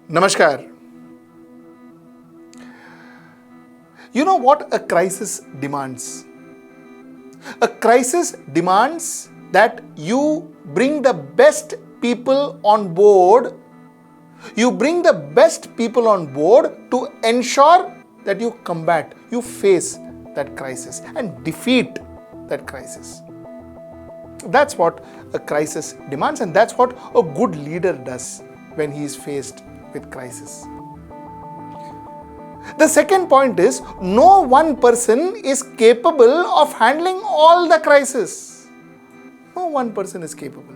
Namaskar. You know what a crisis demands? A crisis demands that you bring the best people on board. You bring the best people on board to ensure that you combat, you face that crisis and defeat that crisis. That's what a crisis demands, and that's what a good leader does when he is faced with crisis. The second point is, no one person is capable of handling all the crises. No one person is capable.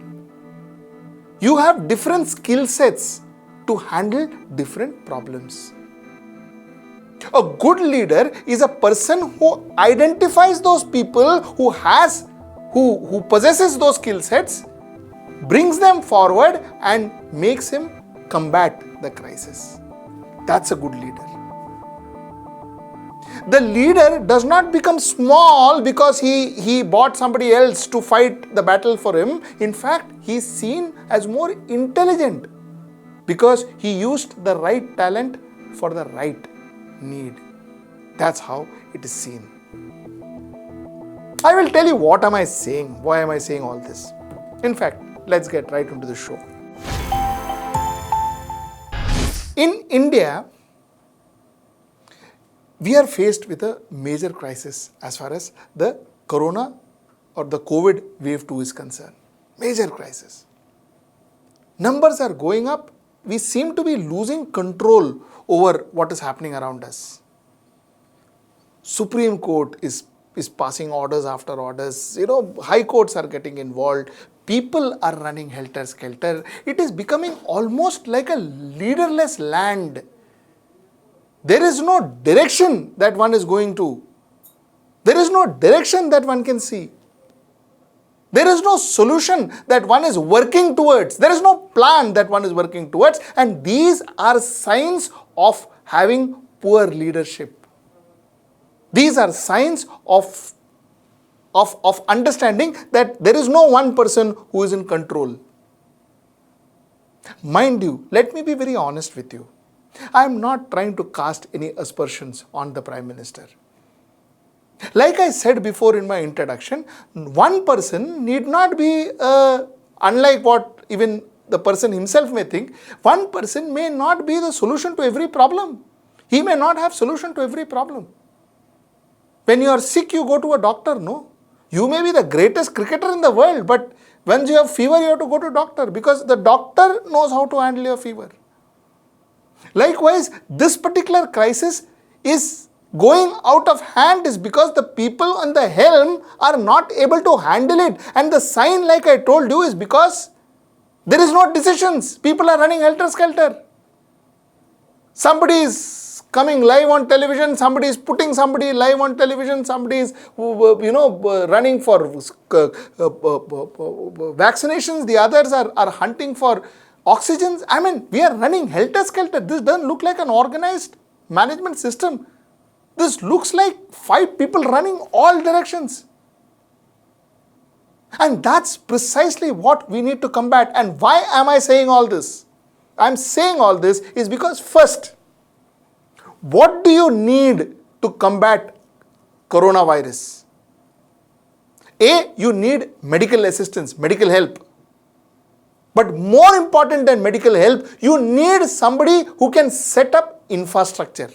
You have different skill sets to handle different problems. A good leader is a person who identifies those people who possesses those skill sets, brings them forward and makes him combat the crisis. That's a good leader. The leader does not become small because he bought somebody else to fight the battle for him. In fact, he is seen as more intelligent because he used the right talent for the right need. That's how it is seen. I will tell you what am I saying, why am I saying all this. In fact, let's get right into the show. In India, we are faced with a major crisis as far as the corona or the COVID wave 2 is concerned. Major crisis. Numbers are going up. We seem to be losing control over what is happening around us. Supreme Court is passing orders after orders. High courts are getting involved. People are running helter-skelter. It is becoming almost like a leaderless land. There is no direction that one is going to. There is no direction that one can see. There is no solution that one is working towards. There is no plan that one is working towards. And these are signs of having poor leadership. These are signs of understanding that there is no one person who is in control. Mind you, let me be very honest with you. I am not trying to cast any aspersions on the Prime Minister. Like I said before in my introduction, one person need not be, unlike what even the person himself may think, one person may not be the solution to every problem. He may not have solution to every problem. When you are sick, you go to a doctor, no? You may be the greatest cricketer in the world, but when you have fever, you have to go to a doctor because the doctor knows how to handle your fever. Likewise, this particular crisis is going out of hand is because the people on the helm are not able to handle it. And the sign, like I told you, is because there is no decisions. People are running helter-skelter. Somebody is coming live on television, somebody is putting somebody live on television, somebody is running for vaccinations, the others are hunting for oxygens. I mean, we are running helter-skelter. This doesn't look like an organized management system. This looks like 5 people running all directions. And that's precisely what we need to combat. And why am I saying all this? I'm saying all this is because first, what do you need to combat coronavirus? A, you need medical assistance, medical help. But more important than medical help, you need somebody who can set up infrastructure.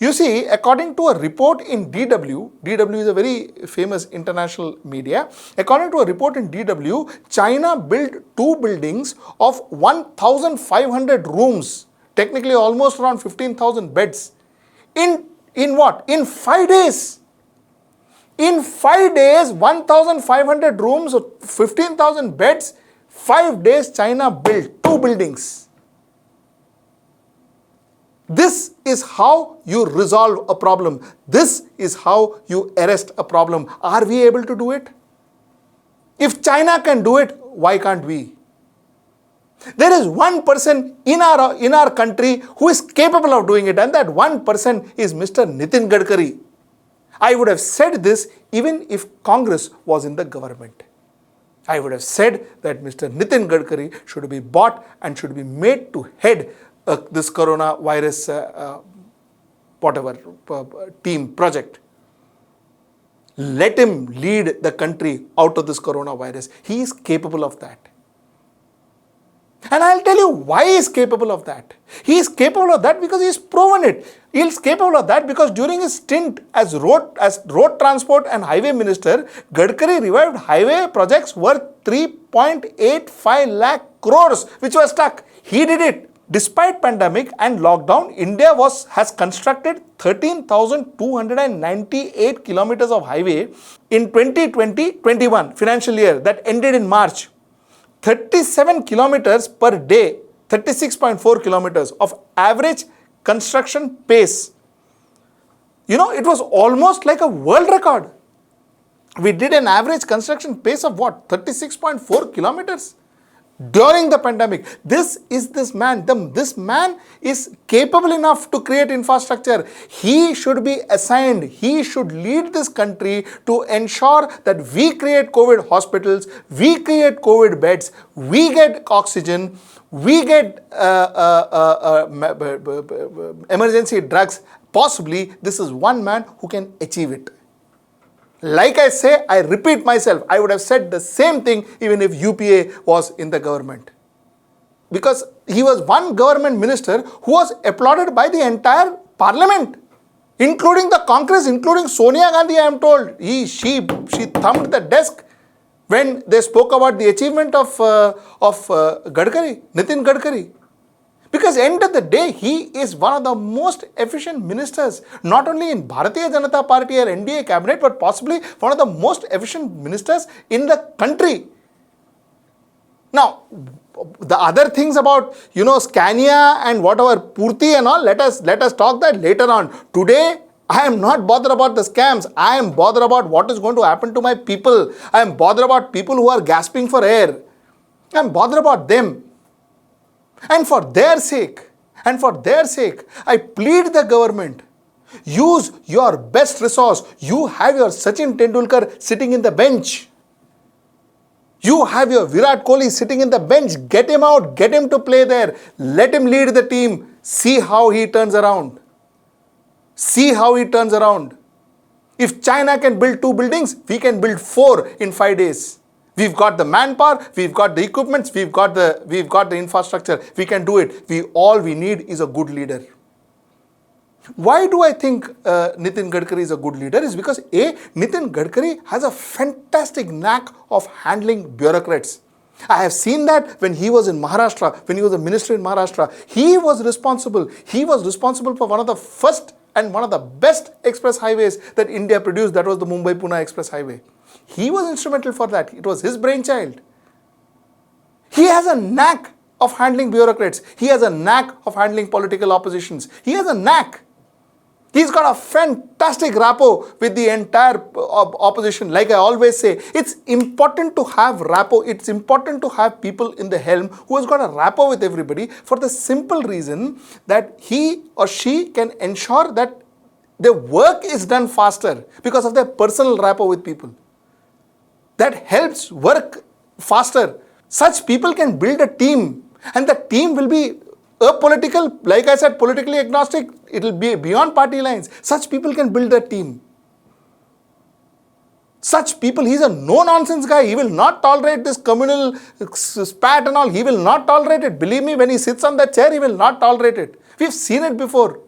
You see, according to a report in DW is a very famous international media. According to a report in DW, China built 2 buildings of 1,500 rooms, technically almost around 15,000 beds. In what? In 5 days. In 5 days, 1,500 rooms, 15,000 beds, 5 days China built 2 buildings. This is how you resolve a problem. This is how you arrest a problem. Are we able to do it? If China can do it, why can't we? There is one person in our country who is capable of doing it, and that one person is Mr. Nitin Gadkari. I would have said this even if Congress was in the government. I would have said that Mr. Nitin Gadkari should be bought and should be made to head this coronavirus team project. Let him lead the country out of this coronavirus. He is capable of that. And I'll tell you why he is capable of that. He is capable of that because he has proven it. He is capable of that because during his stint as road transport and highway minister, Gadkari revived highway projects worth 3.85 lakh crores which were stuck. He did it. Despite pandemic and lockdown, India has constructed 13,298 kilometers of highway in 2020-21 financial year that ended in March. 37 kilometers per day, 36.4 kilometers of average construction pace. It was almost like a world record. We did an average construction pace of what? 36.4 kilometers during the pandemic. This man is capable enough to create infrastructure. He should be assigned. He should lead this country to ensure that we create COVID hospitals, we create COVID beds, we get oxygen, we get emergency drugs. Possibly, this is one man who can achieve it. Like I say, I repeat myself, I would have said the same thing even if UPA was in the government. Because he was one government minister who was applauded by the entire parliament, including the Congress, including Sonia Gandhi, I am told. She thumped the desk when they spoke about the achievement of Gadkari, Nitin Gadkari. Because end of the day, he is one of the most efficient ministers, not only in Bharatiya Janata Party or NDA cabinet, but possibly one of the most efficient ministers in the country. Now, the other things about, Scania and whatever, Purti and all, let us talk that later on. Today, I am not bothered about the scams. I am bothered about what is going to happen to my people. I am bothered about people who are gasping for air. I am bothered about them. And for their sake, I plead the government, use your best resource. You have your Sachin Tendulkar sitting in the bench. You have your Virat Kohli sitting in the bench. Get him out, get him to play there. Let him lead the team. See how he turns around. If China can build 2 buildings, we can build 4 in 5 days. We've got the manpower, we've got the equipments, we've got the infrastructure. We can do it. All we need is a good leader. Why do I think Nitin Gadkari is a good leader? Is because Nitin Gadkari has a fantastic knack of handling bureaucrats. I have seen that when he was in Maharashtra, when he was a minister in Maharashtra, he was responsible for one of the first and one of the best express highways that India produced. That was the Mumbai-Pune Express Highway. He was instrumental for that. It was his brainchild. He has a knack of handling bureaucrats. He has a knack of handling political oppositions. He has a knack. He's got a fantastic rapport with the entire opposition. Like I always say, it's important to have rapport. It's important to have people in the helm who has got a rapport with everybody for the simple reason that he or she can ensure that their work is done faster because of their personal rapport with people. That helps work faster. Such people can build a team, and the team will be apolitical, like I said, politically agnostic. It will be beyond party lines. Such people can build a team. Such people, he's a no-nonsense guy. He will not tolerate this communal spat and all. He will not tolerate it. Believe me, when he sits on that chair, he will not tolerate it. We've seen it before.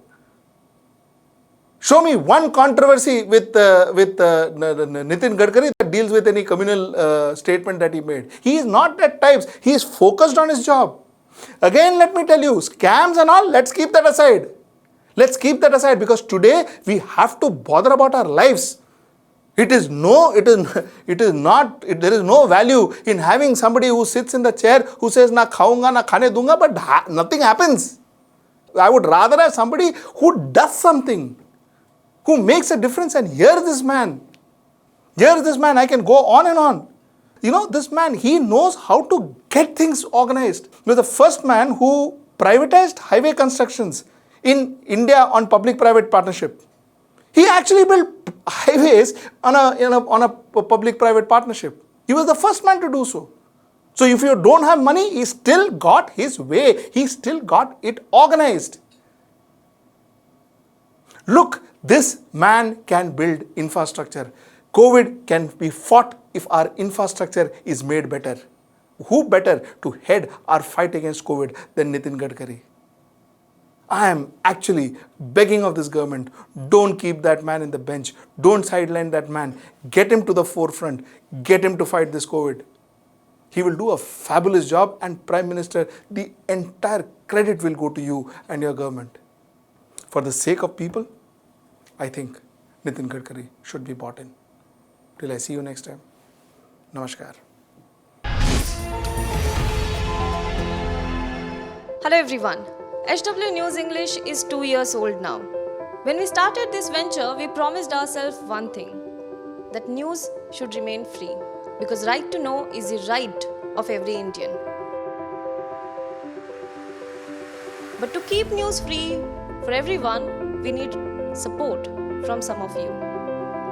Show me one controversy with Nitin Gadkari that deals with any communal statement that he made. He is not that type. He is focused on his job. Again, let me tell you, scams and all, let's keep that aside. Let's keep that aside because today we have to bother about our lives. There is no value in having somebody who sits in the chair who says, na khaunga, na khane dunga, but nothing happens. I would rather have somebody who does something, who makes a difference. And here's this man, I can go on and on. This man, he knows how to get things organized. He was the first man who privatized highway constructions in India on public-private partnership. He actually built highways on a public-private partnership. He was the first man to do so. So if you don't have money, he still got his way. He still got it organized. Look, this man can build infrastructure. COVID can be fought if our infrastructure is made better. Who better to head our fight against COVID than Nitin Gadkari? I am actually begging of this government, don't keep that man in the bench. Don't sideline that man. Get him to the forefront. Get him to fight this COVID. He will do a fabulous job, and Prime Minister, the entire credit will go to you and your government. For the sake of people, I think Nitin Gadkari should be brought in. Till I see you next time. Namaskar. Hello everyone. HW News English is 2 years old now. When we started this venture, we promised ourselves one thing, that news should remain free, because right to know is the right of every Indian. But to keep news free for everyone, we need support from some of you.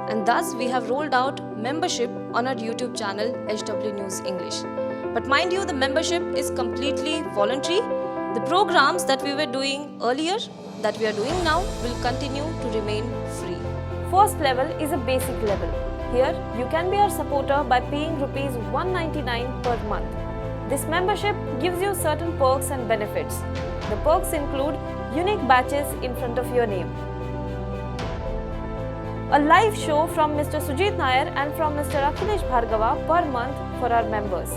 And thus we have rolled out membership on our YouTube channel HW News English. But mind you, the membership is completely voluntary. The programs that we were doing earlier, that we are doing now, will continue to remain free. First level is a basic level. Here, you can be our supporter by paying Rs 199 per month. This membership gives you certain perks and benefits. The perks include unique badges in front of your name, a live show from Mr. Sujit Nair and from Mr. Akhilesh Bhargava per month for our members.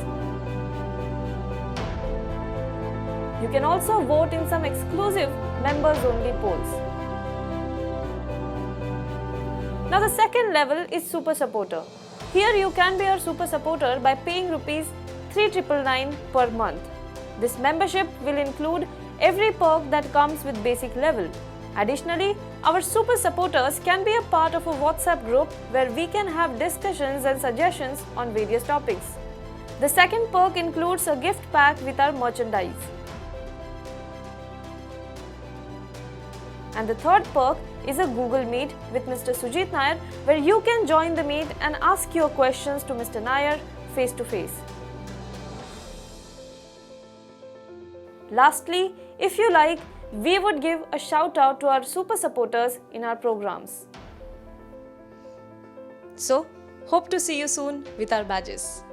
You can also vote in some exclusive members-only polls. Now the second level is Super Supporter. Here you can be our Super Supporter by paying Rs 3,999 per month. This membership will include every perk that comes with basic level. Additionally, our Super Supporters can be a part of a WhatsApp group where we can have discussions and suggestions on various topics. The second perk includes a gift pack with our merchandise. And the third perk is a Google Meet with Mr. Sujit Nair, where you can join the meet and ask your questions to Mr. Nair face to face. Lastly, if you like, we would give a shout out to our super supporters in our programs. So, hope to see you soon with our badges.